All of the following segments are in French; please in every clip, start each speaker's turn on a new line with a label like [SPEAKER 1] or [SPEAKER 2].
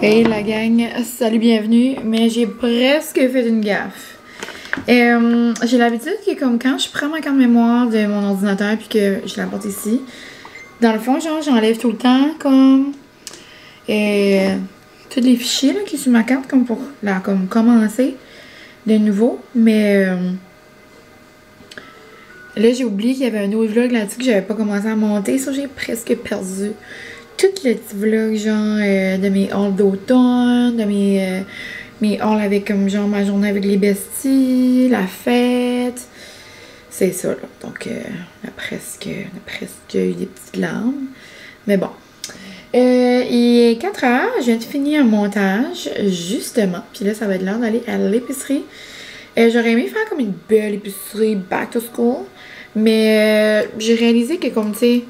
[SPEAKER 1] Hey la gang, salut, bienvenue, mais j'ai presque fait une gaffe. J'ai l'habitude que comme quand je prends ma carte mémoire de mon ordinateur puis que je la porte ici, dans le fond, genre j'enlève tout le temps comme tous les fichiers là, qui sont sur ma carte comme pour comme commencer de nouveau, mais là j'ai oublié qu'il y avait un autre vlog là-dessus que j'avais pas commencé à monter, ça j'ai presque perdu tout le petit vlog genre de mes hauls d'automne, de mes hauls avec comme genre ma journée avec les besties, la fête. C'est ça là. Donc on a presque eu des petites larmes. Mais bon. Il est 4 heures, je viens de finir un montage, justement. Puis là, ça va être l'heure d'aller à l'épicerie. J'aurais aimé faire comme une belle épicerie back to school. Mais j'ai réalisé que comme tu sais,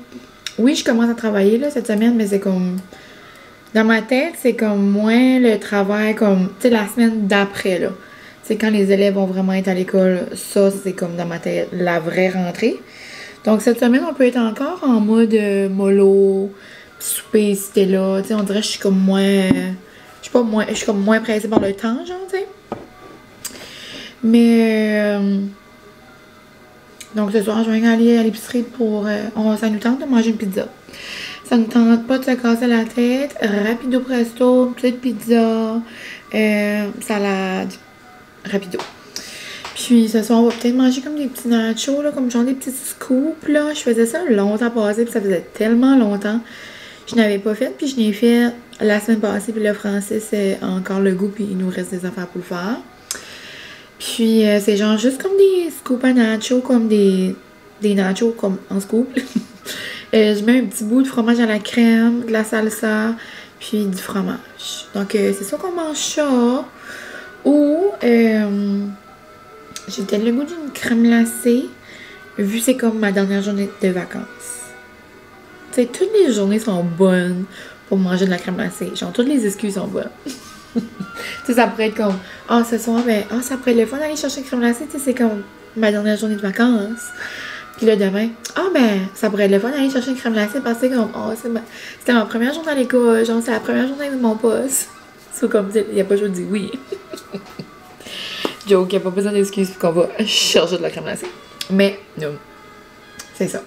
[SPEAKER 1] oui, je commence à travailler là, cette semaine, mais c'est comme... Dans ma tête, c'est comme moins le travail comme... Tu sais, la semaine d'après, là. C'est quand les élèves vont vraiment être à l'école. Ça, c'est comme dans ma tête, la vraie rentrée. Donc, cette semaine, on peut être encore en mode mollo, souper, si t'es là. Tu sais, on dirait que je suis comme moins... Je suis comme moins pressée par le temps, genre, tu sais. Mais... Donc ce soir, je vais aller à l'épicerie pour... ça nous tente de manger une pizza. Ça nous tente pas de se casser la tête. Rapido presto, petite pizza, salade, rapido. Puis ce soir, on va peut-être manger comme des petits nachos, là, comme genre des petits scoops, là. Je faisais ça longtemps passé, puis ça faisait tellement longtemps. Je n'avais pas fait, puis je l'ai fait la semaine passée, puis le français, c'est encore le goût, puis il nous reste des affaires pour le faire. Puis c'est genre juste comme des scoops à nachos, comme des nachos comme en scoop. Je mets un petit bout de fromage à la crème, de la salsa, puis du fromage. Donc c'est ça qu'on mange ça. Ou j'ai peut-être le goût d'une crème glacée, vu c'est comme ma dernière journée de vacances. Tu sais, toutes les journées sont bonnes pour manger de la crème glacée. Genre toutes les excuses sont bonnes. Tu sais, ça pourrait être comme, ce soir, ben, ça pourrait être le fun d'aller chercher une crème glacée, tu sais, c'est comme ma dernière journée de vacances. Puis là, demain, ben, ça pourrait être le fun d'aller chercher une crème glacée parce que comme, c'était ma première journée à l'école, genre, c'est la première journée de mon poste. C'est comme, il n'y a pas juste dit oui. Joke, il n'y a pas besoin d'excuses pour qu'on va chercher de la crème glacée. Mais, non. C'est ça.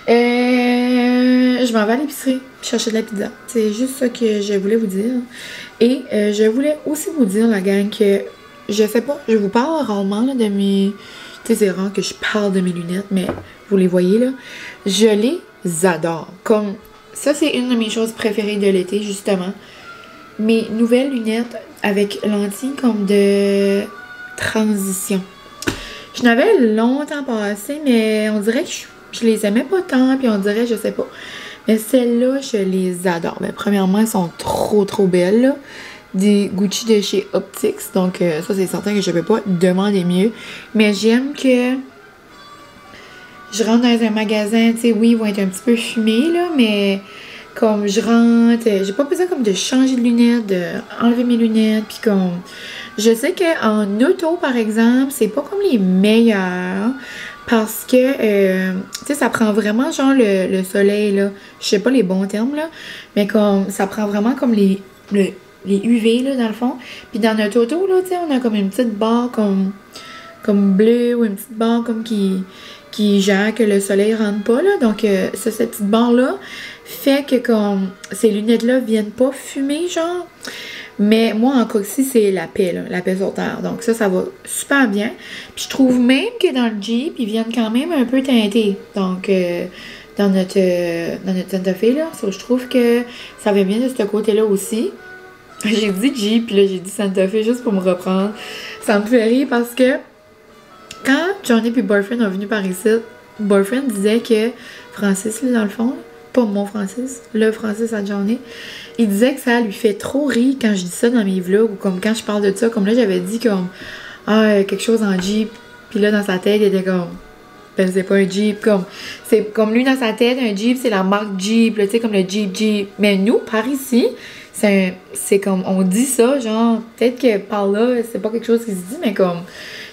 [SPEAKER 1] Je m'en vais à l'épicerie chercher de la pizza. C'est juste ça que je voulais vous dire. Et je voulais aussi vous dire, la gang, que je sais pas, je vous parle rarement là, de mes... Tu sais, c'est rare que je parle de mes lunettes, mais vous les voyez là. Je les adore. Comme ça, c'est une de mes choses préférées de l'été, justement. Mes nouvelles lunettes avec lentilles comme de transition. Je n'avais longtemps passé, mais on dirait que je les aimais pas tant, puis on dirait, je sais pas. Mais celles-là, je les adore. Mais premièrement, elles sont trop belles, là. Des Gucci de chez Optics. Donc, ça, c'est certain que je peux pas demander mieux. Mais j'aime que je rentre dans un magasin, tu sais, oui, ils vont être un petit peu fumés, là, mais comme je rentre, j'ai pas besoin comme de changer de lunettes, d'enlever mes lunettes, puis comme... Je sais qu'en auto, par exemple, c'est pas comme les meilleurs. Parce que, tu sais, ça prend vraiment genre le soleil, là. Je sais pas les bons termes, là. Mais comme, ça prend vraiment comme les UV, là, dans le fond. Puis dans notre auto, là, tu sais, on a comme une petite barre comme bleue ou une petite barre comme qui gère que le soleil rentre pas, là. Donc, cette petite barre-là fait que comme ces lunettes-là viennent pas fumer, genre. Mais moi, en coxie, c'est la paix, là, la paix sur terre. Donc ça va super bien. Puis je trouve même que dans le Jeep, ils viennent quand même un peu teintés. Donc, dans notre Santa Fe, là, je trouve que ça va bien de ce côté-là aussi. J'ai dit Jeep, puis là, j'ai dit Santa Fe juste pour me reprendre. Ça me fait rire parce que quand Johnny puis Boyfriend ont venu par ici, Boyfriend disait que Francis, là, dans le fond, pas mon Francis, le Francis à Johnny, il disait que ça lui fait trop rire quand je dis ça dans mes vlogs ou comme quand je parle de ça. Comme là, j'avais dit comme quelque chose en Jeep. Puis là, dans sa tête, il était comme ben, c'est pas un Jeep. C'est comme lui, dans sa tête, un Jeep, c'est la marque Jeep, tu sais, comme le Jeep. Mais nous, par ici, c'est comme on dit ça, genre, peut-être que par là, c'est pas quelque chose qui se dit, mais comme.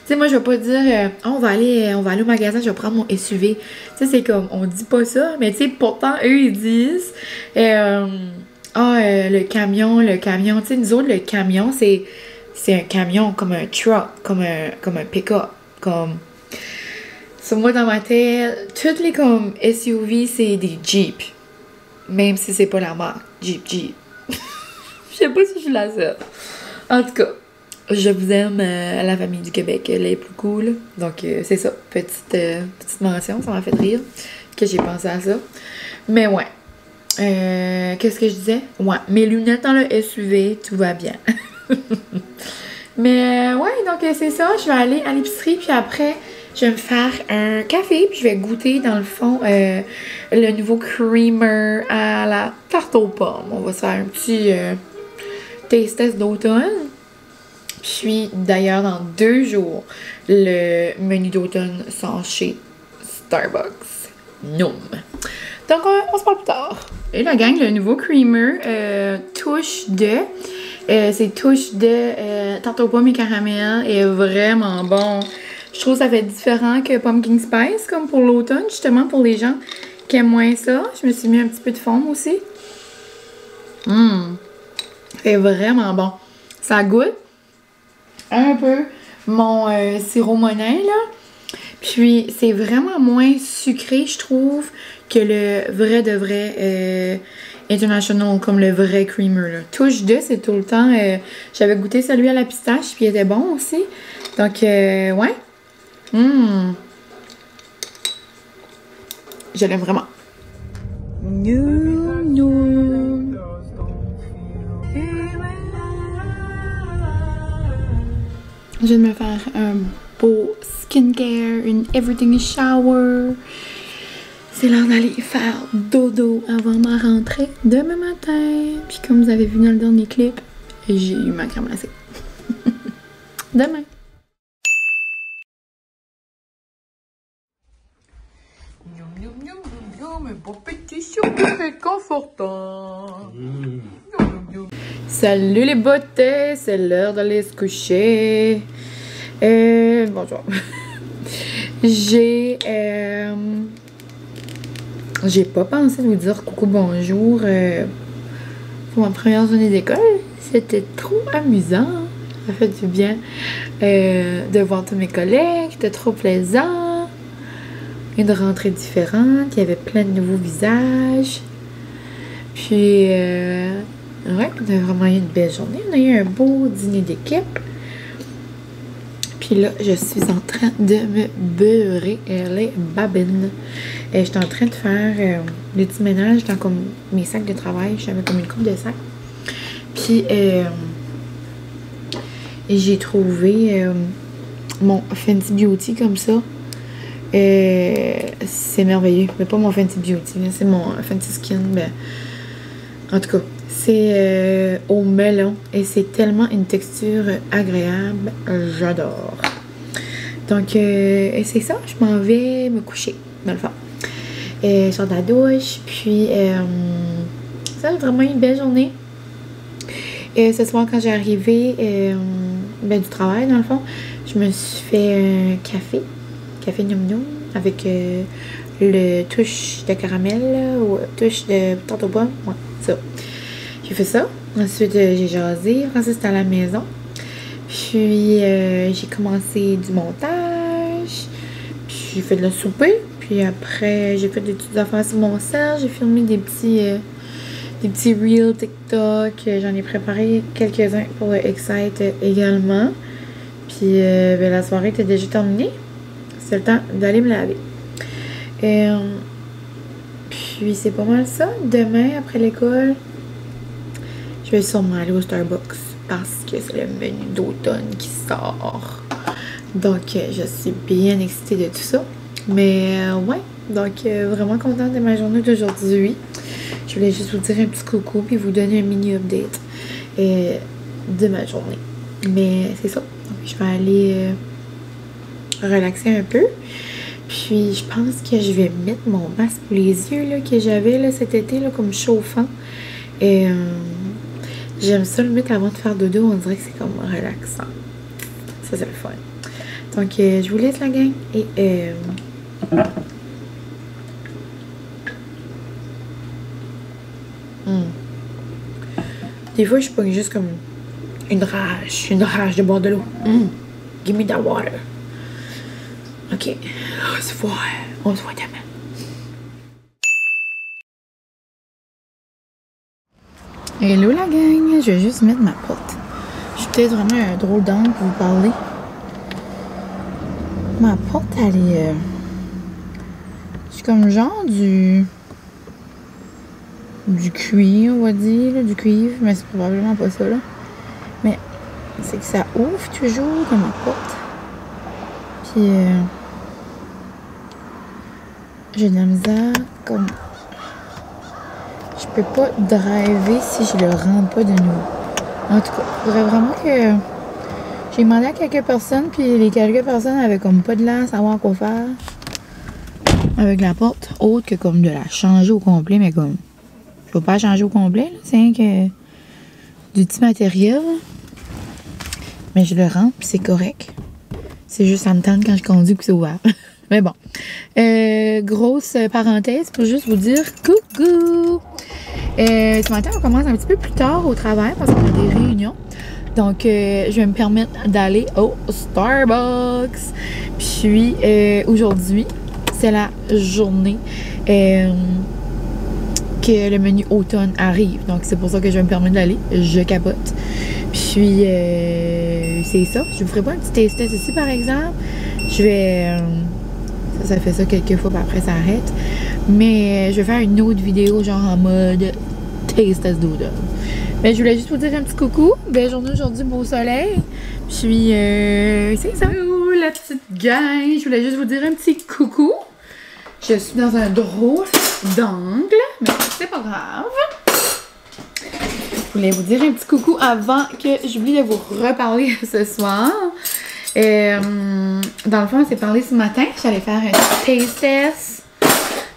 [SPEAKER 1] Tu sais, moi, je vais pas dire, on va aller au magasin, je vais prendre mon SUV. Tu sais, c'est comme, on dit pas ça, mais tu sais, pourtant, eux, ils disent, Ah, le camion, tu sais, nous autres, le camion, c'est un camion comme un truck, comme un pick-up, comme... Sur moi, dans ma tête, toutes les comme SUV, c'est des Jeeps. Même si c'est pas la marque. Jeep. Je sais pas si je suis la seule. En tout cas, je vous aime à la famille du Québec, elle est plus cool. Donc, c'est ça. Petite mention, ça m'a fait rire que j'ai pensé à ça. Mais ouais. Qu'est-ce que je disais? Ouais, mes lunettes dans le SUV, tout va bien. Mais ouais, donc c'est ça. Je vais aller à l'épicerie, puis après, je vais me faire un café, puis je vais goûter, dans le fond, le nouveau creamer à la tarte aux pommes. On va se faire un petit taste test d'automne. Puis, d'ailleurs, dans 2 jours, le menu d'automne sort chez Starbucks. Noom. Donc, on se parle plus tard. Et la gang, le nouveau creamer, touche de... c'est touche de tarte aux pommes et caramel est vraiment bon. Je trouve que ça fait différent que Pumpkin Spice, comme pour l'automne, justement pour les gens qui aiment moins ça. Je me suis mis un petit peu de fond aussi. C'est vraiment bon. Ça goûte un peu mon sirop Monin, là. Puis, c'est vraiment moins sucré, je trouve, que le vrai de vrai International, comme le vrai creamer, là. Touche de, c'est tout le temps... j'avais goûté celui à la pistache, puis il était bon aussi. Donc, ouais. Je l'aime vraiment. Je viens de me faire un beau skincare, une everything shower. C'est l'heure d'aller faire dodo avant ma rentrée demain matin. Puis comme vous avez vu dans le dernier clip, j'ai eu ma crème glacée. Demain. Un beau petit chocolat réconfortant. Salut les beautés, c'est l'heure d'aller se coucher. Bonjour. J'ai pas pensé de vous dire coucou bonjour pour ma première journée d'école. C'était trop amusant. Ça fait du bien de voir tous mes collègues. C'était trop plaisant. Une rentrée différente. Il y avait plein de nouveaux visages. Puis, ouais, on a vraiment eu une belle journée. On a eu un beau dîner d'équipe. Puis là, je suis en train de me beurrer les babines. J'étais en train de faire le petit ménage dans comme mes sacs de travail. J'avais comme une coupe de sacs. Puis, j'ai trouvé mon Fenty Beauty comme ça. C'est merveilleux. Mais pas mon Fenty Beauty, c'est mon Fenty Skin. Ben, en tout cas, c'est au melon et c'est tellement une texture agréable. J'adore. Donc, c'est ça. Je m'en vais me coucher, dans le fond. Je sors de la douche. Puis, ça, vraiment une belle journée. Ce soir, quand j'ai arrivé du travail, dans le fond, je me suis fait un café Num Num avec le touche de caramel ou touche de tarte aux pommes. Ouais, ça. J'ai fait ça. Ensuite, j'ai jasé. Francis était à la maison. Puis, j'ai commencé du montage. Puis, j'ai fait de la souper. Puis après, j'ai fait des petites affaires sur mon sel. J'ai filmé des petits reels TikTok. J'en ai préparé quelques-uns pour le Excite également. Puis, la soirée était déjà terminée. C'est le temps d'aller me laver. Puis, c'est pas mal ça. Demain, après l'école, je vais sûrement aller au Starbucks parce que c'est le menu d'automne qui sort. Donc, je suis bien excitée de tout ça. Mais, ouais. Donc, vraiment contente de ma journée d'aujourd'hui. Je voulais juste vous dire un petit coucou puis vous donner un mini update de ma journée. Mais, c'est ça. Donc, je vais aller relaxer un peu. Puis, je pense que je vais mettre mon masque pour les yeux là, que j'avais là, cet été là, comme chauffant. Et j'aime ça le mettre avant de faire dodo. On dirait que c'est comme relaxant. Ça, c'est le fun. Donc, je vous laisse la gang. Et Des fois, je pogne juste comme une rage de boire de l'eau. Give me that water. Ok, on se voit demain. Hello la gang, je vais juste mettre ma porte. Je suis peut-être vraiment un drôle d'angle pour vous parler. Ma porte, elle est... c'est comme genre du cuir, on va dire, là, du cuivre, mais c'est probablement pas ça, là. Mais c'est que ça ouvre toujours comme ma porte. Puis, j'ai de la misère, comme... Je peux pas driver si je le rentre pas de nouveau. En tout cas, il faudrait vraiment que... J'ai demandé à quelques personnes, puis les quelques personnes avaient comme pas de l'air à savoir quoi faire avec la porte, autre que comme de la changer au complet, mais comme... Je peux pas la changer au complet, là, c'est rien que du petit matériel. Mais je le rentre, puis c'est correct. C'est juste, ça me tente quand je conduis que c'est ouvert. Mais bon. Grosse parenthèse pour juste vous dire coucou! Ce matin, on commence un petit peu plus tard au travail parce qu'on a des réunions. Donc, je vais me permettre d'aller au Starbucks. Puis, aujourd'hui, c'est la journée que le menu automne arrive. Donc, c'est pour ça que je vais me permettre d'aller. Je capote. Puis, c'est ça. Je vous ferai pas un petit taste test ici, par exemple. Je vais... ça fait ça quelques fois, puis après, ça arrête. Mais je vais faire une autre vidéo, genre en mode taste test doodle. Mais je voulais juste vous dire un petit coucou. Belle journée aujourd'hui, beau soleil. Puis, c'est ça. Hello, la petite gang. Je voulais juste vous dire un petit coucou. Je suis dans un drôle d'angle, mais c'est pas grave. Je voulais vous dire un petit coucou avant que j'oublie de vous reparler ce soir. Dans le fond, on s'est parlé ce matin. J'allais faire un taste test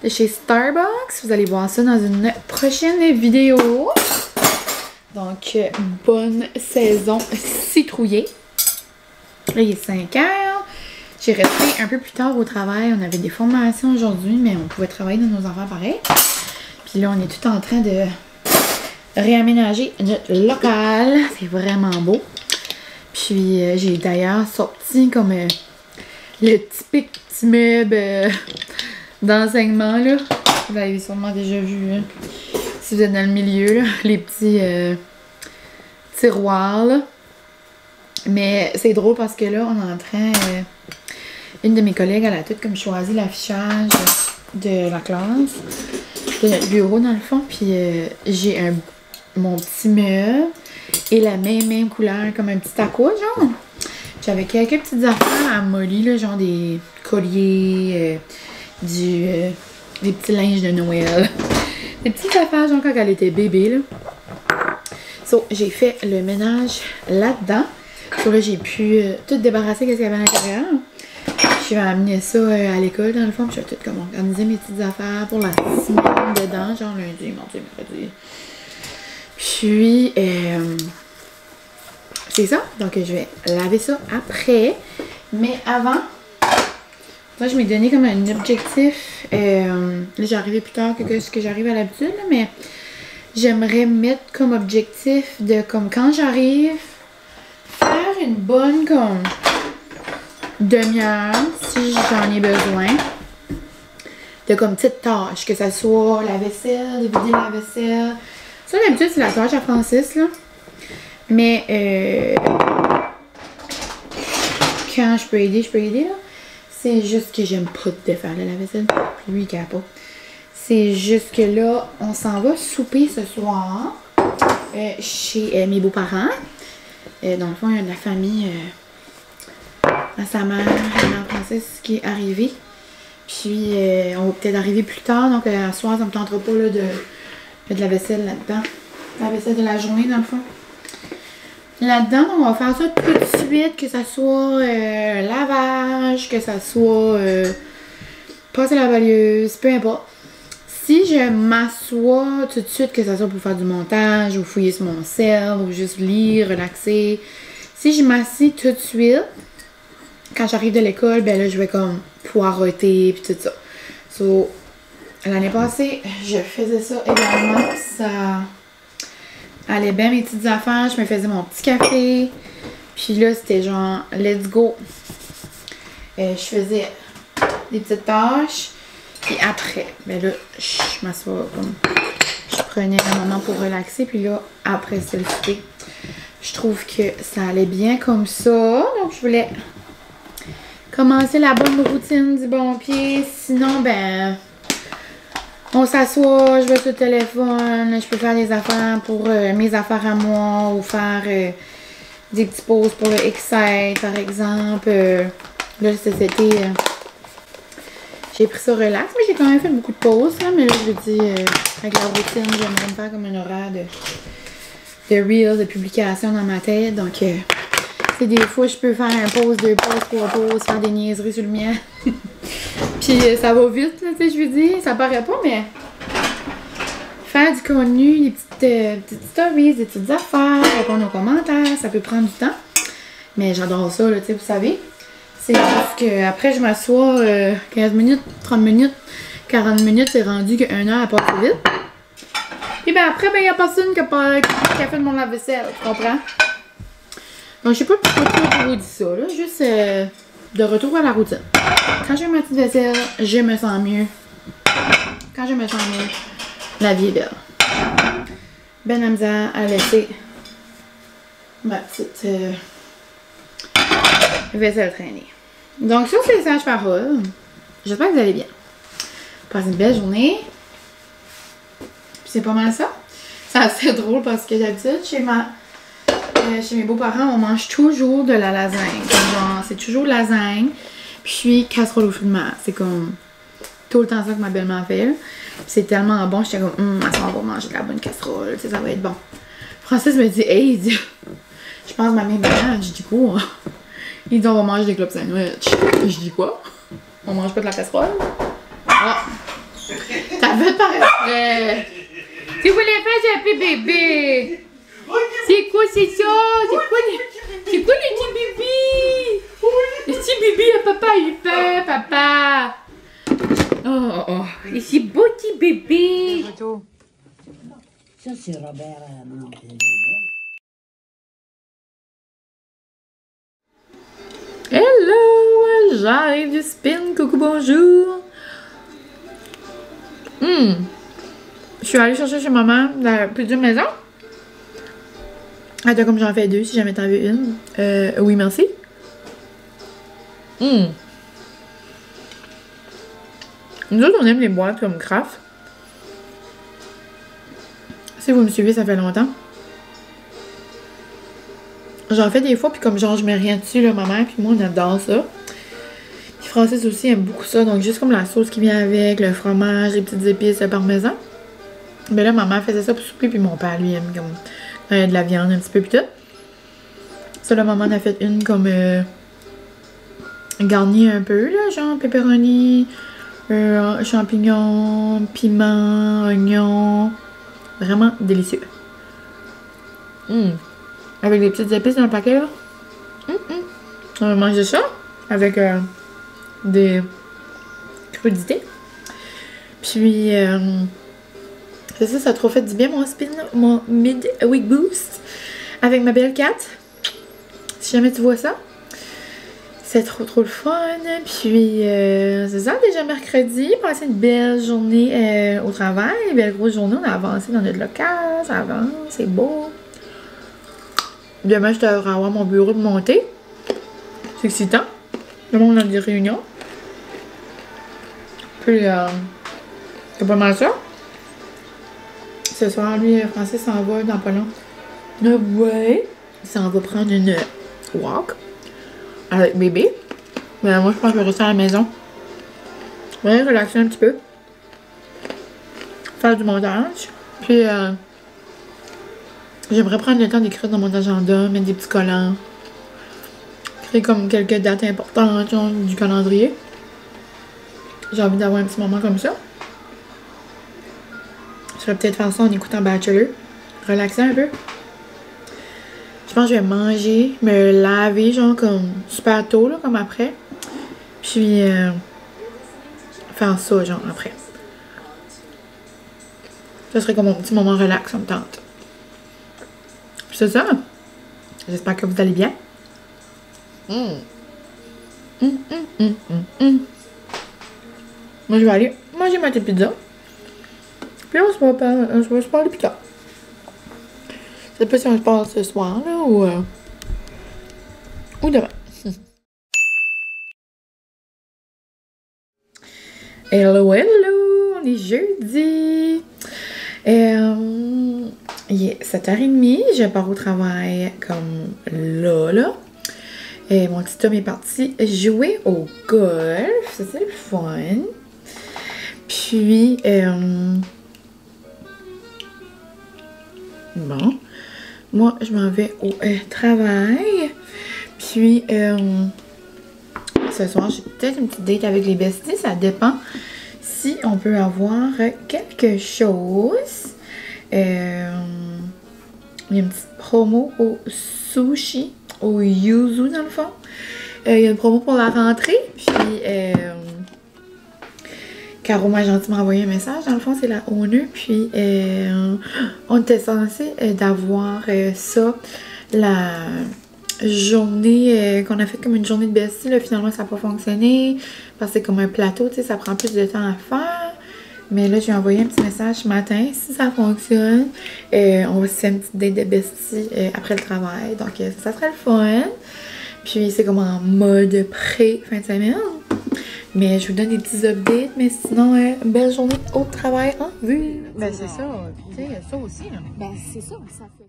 [SPEAKER 1] de chez Starbucks. Vous allez voir ça dans une prochaine vidéo. Donc, bonne saison citrouillée. Là, il est 5 heures. J'ai resté un peu plus tard au travail. On avait des formations aujourd'hui, mais on pouvait travailler dans nos affaires pareil. Puis là, on est tout en train de réaménager notre local. C'est vraiment beau. Puis, j'ai d'ailleurs sorti comme le typique petit meuble d'enseignement, là. Vous l'avez sûrement déjà vu, hein, si vous êtes dans le milieu, là, les petits tiroirs, là. Mais c'est drôle parce que là, on est en train... une de mes collègues, elle a tout comme choisi l'affichage de la classe, de notre bureau, dans le fond. Puis, j'ai mon petit meuble et la même couleur, comme un petit aqua, genre. J'avais quelques petites affaires à Molly, là, genre des colliers, des petits linges de Noël. Des petites affaires, genre quand elle était bébé, là. So, j'ai fait le ménage là-dedans. So, là, j'ai pu tout débarrasser de ce qu'il y avait à l'intérieur. Je vais amener ça à l'école, dans le fond. Puis je vais tout comme organiser mes petites affaires pour la semaine dedans, genre lundi, mardi, mercredi. Puis, c'est ça. Donc, je vais laver ça après. Mais avant, moi, je m'ai donné comme un objectif. Là, j'ai arrivé plus tard que ce que j'arrive à l'habitude, mais j'aimerais mettre comme objectif de, comme quand j'arrive, faire une bonne, comme, demi-heure, si j'en ai besoin, de comme petites tâches, que ça soit la vaisselle, de vider la vaisselle. Ça, d'habitude, c'est la tâche à Francis, là. Mais, quand je peux aider, là. C'est juste que j'aime pas défaire la vaisselle. Puis lui, il capote. C'est juste que là, on s'en va souper ce soir chez mes beaux-parents. Dans le fond, il y a de la famille à sa mère, Francis, qui est arrivée. Puis, on va peut-être arriver plus tard. Donc, ce soir, ça me tentera pas là, de la vaisselle là-dedans. La vaisselle de la journée, dans le fond. Là-dedans, on va faire ça tout de suite, que ça soit lavage, que ça soit passer la balieuse, peu importe. Si je m'assois tout de suite, que ça soit pour faire du montage, ou fouiller sur mon cell, ou juste lire, relaxer. Si je m'assieds tout de suite, quand j'arrive de l'école, ben là, je vais comme poireauter, puis tout ça. So, l'année passée, je faisais ça également, ça allais bien mes petites affaires, je me faisais mon petit café. Puis là, c'était genre, let's go. Je faisais des petites tâches. Puis après, ben là, je m'assois comme... Je prenais un moment pour relaxer. Puis là, après, c'est le souper. Je trouve que ça allait bien comme ça. Donc, je voulais commencer la bonne routine du bon pied. Sinon, ben... On s'assoit, je vais sur le téléphone, je peux faire des affaires pour mes affaires à moi ou faire des petits pauses pour le Excite, par exemple. Là, c'était... j'ai pris ça relax, mais j'ai quand même fait beaucoup de pauses, là. Mais là, je dis, avec la routine, j'aimerais me faire comme un horaire de reels, de publication dans ma tête. Donc, c'est des fois, je peux faire un pause, 2 pauses, 3 pauses, faire des niaiseries sur le mien. Puis ça va vite, là, tu sais, je veux dire, ça paraît pas, mais faire du contenu, des petites stories, des petites affaires, répondre aux commentaires, ça peut prendre du temps. Mais j'adore ça, là, tu sais, vous savez. C'est juste qu'après, je m'assois 15 minutes, 30 minutes, 40 minutes, c'est rendu que 1 heure, elle passe vite. Puis ben après, ben il y a personne qui a fait de mon lave-vaisselle, tu comprends? Donc, je sais pas pourquoi je vous dis ça, là, juste de retour à la routine. Quand j'ai ma petite vaisselle, je me sens mieux. Quand je me sens mieux, la vie est belle. Ben la misère à laisser ma petite vaisselle traîner. Donc, sur ces sages paroles, j'espère que vous allez bien. Passez une belle journée. Puis c'est pas mal ça. C'est assez drôle parce que d'habitude, chez mes beaux-parents, on mange toujours de la lasagne. Genre, c'est toujours lasagne. Puis casserole au fruits de mer. C'est comme tout le temps ça que ma belle-mère fait. C'est tellement bon, j'étais comme, à ce moment, on va manger de la bonne casserole, tu sais, ça va être bon. Francis me dit, hey, il dit, je pense que ma mère malade. Je dis quoi? Il dit, on va manger des clubs sandwich. Je dis quoi? On mange pas de la casserole? Ah! T'as fait par exprès! Tu voulais faire un peu bébé! C'est quoi, c'est ça? C'est quoi le petit bébé? Le petit bébé, le papa, il fait, papa! Oh, et c'est beau petit bébé!
[SPEAKER 2] Ça, c'est Robert
[SPEAKER 1] Hello! J'arrive du spin, coucou, bonjour! Je suis allée chercher chez maman la plus d'une maison. Attends, comme j'en fais 2 si jamais t'en veux une. Oui, merci. Nous autres, on aime les boîtes comme Kraft. Si vous me suivez, ça fait longtemps. J'en fais des fois, puis comme genre, je mets rien dessus, là, ma mère, puis moi, on adore ça. Puis Francis aussi aime beaucoup ça, donc juste comme la sauce qui vient avec, le fromage, les petites épices, le parmesan. Mais là, ma mère faisait ça pour souper, puis mon père, lui, aime comme de la viande un petit peu, puis tout. Ça, là, maman en a fait une comme garnie un peu, là, genre pepperoni, champignons, piment, oignons. Vraiment délicieux. Avec des petites épices dans le paquet, là. On va manger ça avec des crudités. Puis, c'est ça, ça a trop fait du bien, mon spin, mon mid-week boost avec ma belle Kat. Si jamais tu vois ça, c'est trop le fun. Puis, c'est ça, déjà mercredi, passer une belle journée au travail, une belle grosse journée. On a avancé dans notre local, ça avance, c'est beau. Demain, je devrais avoir mon bureau de montée. C'est excitant. Demain, on a des réunions. Puis, c'est pas mal ça. Ce soir, lui, Francis s'en va dans pas long. Ouais. Il s'en va prendre une walk avec bébé. Mais moi, je pense que je vais rester à la maison. Ouais, relaxer un petit peu. Faire du montage. Puis, j'aimerais prendre le temps d'écrire dans mon agenda, mettre des petits collants. Créer comme quelques dates importantes, genre, du calendrier. J'ai envie d'avoir un petit moment comme ça. Je vais peut-être faire ça en écoutant Bachelor. Relaxer un peu. Je pense que je vais manger, me laver, genre, comme super tôt, là, comme après. Puis, faire ça, genre, après. Ça serait comme mon petit moment relax, ça me tente. c'est ça. J'espère que vous allez bien. Moi, je vais aller manger ma petite pizza. Puis on se parle plus tard. Je sais pas si on se parle ce soir, là, ou demain. Hello, hello! On est jeudi! Il est 7h30, je pars au travail comme là. Et mon petit homme est parti jouer au golf, ça c'est le fun. Puis, bon, moi je m'en vais au travail. Puis, ce soir j'ai peut-être une petite date avec les besties, ça dépend si on peut avoir quelque chose. Il y a une petite promo au sushi, au yuzu dans le fond. Il y a une promo pour la rentrée. Puis, Caro m'a gentiment envoyé un message. Dans le fond, c'est la owner. Puis, on était censé d'avoir ça, la journée qu'on a fait comme une journée de bestie. Là, finalement, ça n'a pas fonctionné. Parce que c'est comme un plateau, tu sais, ça prend plus de temps à faire. Mais là, j'ai envoyé un petit message ce matin. Si ça fonctionne, on va se faire une petite date de bestie après le travail. Donc, ça serait le fun. Puis, c'est comme en mode pré-fin de semaine. Mais je vous donne des petits updates. Mais sinon, belle journée au travail en vue.
[SPEAKER 2] Ben, c'est ça. Tu sais, ça aussi, là. Ben, c'est ça, ça fait.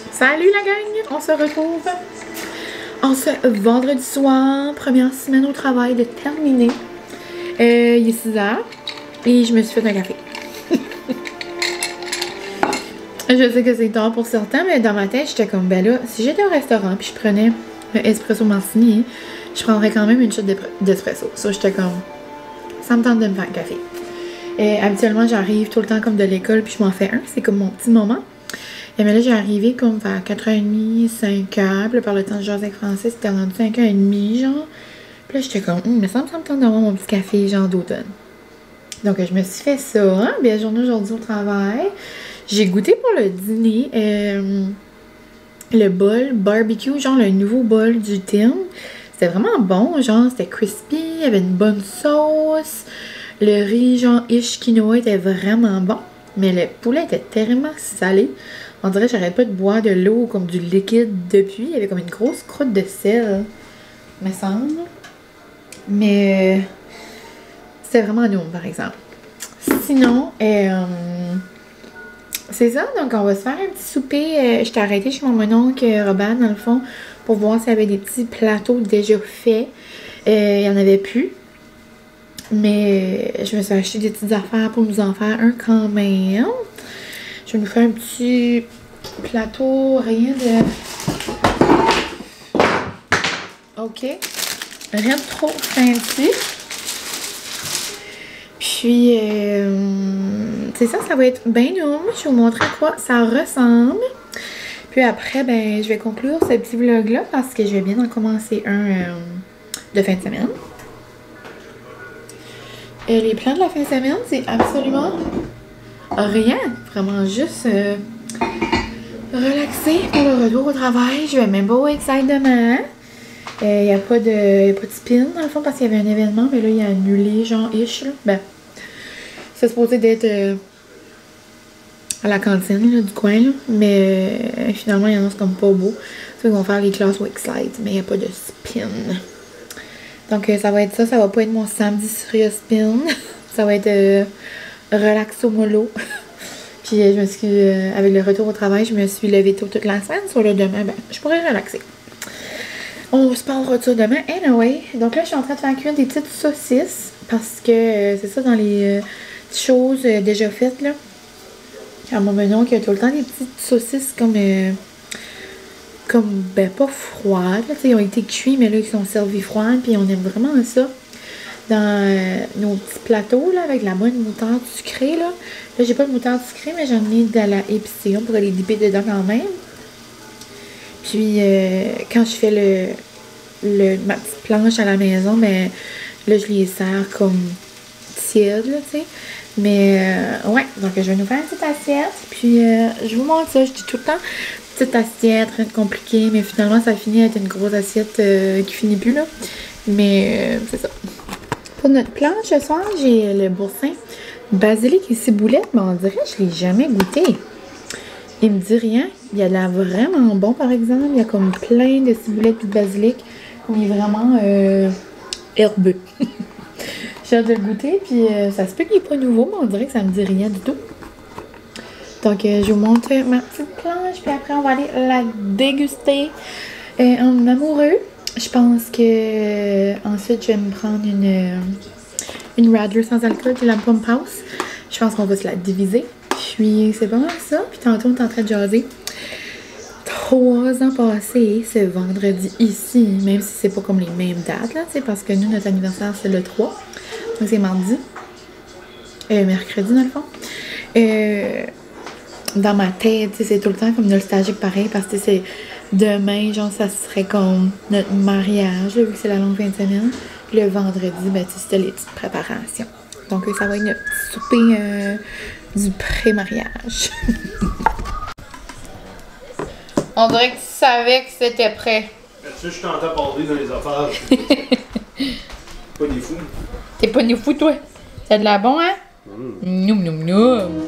[SPEAKER 1] Salut la gang! On se retrouve en ce vendredi soir, première semaine au travail de terminer. Il est 6h et je me suis fait un café. Je sais que c'est tard pour certains, mais dans ma tête, j'étais comme, ben là, si j'étais au restaurant puis je prenais un espresso martini, je prendrais quand même une shot d'espresso. Ça, j'étais comme, ça me tente de me faire un café. Habituellement, j'arrive tout le temps comme de l'école puis je m'en fais un. C'est comme mon petit moment. Et mais là, j'ai arrivé comme vers 4h30, 5h. Puis là, par le temps de jaser avec Francis, c'était rendu 5h30, genre. Puis là, j'étais comme, mais ça me tente d'avoir mon petit café, genre d'automne. Donc, je me suis fait ça. Hein? Bien, journée aujourd'hui au travail. J'ai goûté pour le dîner le bol barbecue, genre le nouveau bol du Tim. C'était vraiment bon, genre, c'était crispy, il y avait une bonne sauce. Le riz, genre, ish quinoa était vraiment bon. Mais le poulet était tellement salé. On dirait que j'arrête pas de boire de l'eau comme du liquide depuis. Il y avait comme une grosse croûte de sel, me semble. Mais c'était vraiment non, par exemple. Sinon, c'est ça. Donc, on va se faire un petit souper. J'étais arrêtée chez mon oncle Robert, dans le fond, pour voir s'il y avait des petits plateaux déjà faits. Il n'y en avait plus. Mais je me suis acheté des petites affaires pour nous en faire un quand même. Je vais nous faire un petit plateau, rien de... OK. Rien de trop fancy. Puis, c'est ça, ça va être bien long. Je vais vous montrer à quoi ça ressemble. Puis après, ben, je vais conclure ce petit vlog-là parce que je vais bien en commencer un de fin de semaine. Et les plans de la fin de semaine, c'est absolument rien. Vraiment juste relaxer pour le retour au travail. Je vais même pas au Excite demain. Il n'y a pas de spin dans le fond parce qu'il y avait un événement. Mais là, il a annulé, genre ish. Là. Ben, c'est supposé d'être à la cantine là, du coin. Là. Mais finalement, il y en a c'est comme pas beau. Ils vont faire les classes au Excite. Mais il n'y a pas de spin. Donc, ça va être ça. Ça va pas être mon samedi serious spin. Ça va être relaxo mollo. Puis, je me suis, avec le retour au travail, je me suis levée tôt toute la semaine. Sur le demain, ben, je pourrais relaxer. On se parlera de ça demain. Anyway, donc là, je suis en train de faire cuire des petites saucisses. Parce que c'est ça, dans les choses déjà faites, là. À mon menu, il y a tout le temps des petites saucisses comme ben pas froides, là, ils ont été cuits, mais là, ils sont servis froides, puis on aime vraiment ça dans nos petits plateaux, là, avec la bonne moutarde sucrée, là. Là, j'ai pas de moutarde sucrée, mais j'en ai de la épicée, on pourrait les dipper dedans quand même. Puis, quand je fais ma petite planche à la maison, ben, là, je les sers comme tièdes, là, tu sais. Mais ouais, donc je vais nous faire une petite assiette. Puis je vous montre ça, je dis tout le temps petite assiette, rien de compliqué, mais finalement ça finit avec une grosse assiette qui finit plus là. Mais c'est ça. Pour notre planche ce soir, j'ai le boursin basilic et ciboulette, mais on dirait que je l'ai jamais goûté. Il me dit rien. Il a l'air vraiment bon par exemple. Il y a comme plein de ciboulette et de basilic. Il est vraiment herbeux. J'ai hâte de le goûter, puis ça se peut qu'il n'est pas nouveau, mais on dirait que ça me dit rien du tout. Donc, je vous montre ma petite planche, puis après, on va aller la déguster en amoureux. Je pense que ensuite, je vais me prendre une Radler sans alcool de la Pump House. Je pense qu'on va se la diviser. Puis, c'est pas mal ça. Puis, tantôt, on est en train de jaser. 3 ans passés, ce vendredi ici, même si c'est pas comme les mêmes dates, là, parce que nous, notre anniversaire, c'est le 3. Donc, c'est mardi. Mercredi, dans le fond. Dans ma tête, c'est tout le temps comme nostalgique pareil, parce que c'est demain, genre, ça serait comme notre mariage, là, vu que c'est la longue fin de semaine. Le vendredi, ben, c'était les petites préparations. Donc, ça va être notre petit souper du pré-mariage. On dirait que tu savais que c'était prêt.
[SPEAKER 3] Tu sais, je t'entends parler dans les affaires. Pas des fous.
[SPEAKER 1] T'es pas des fous, toi? T'as de la bon, hein? Noum, noum, noum.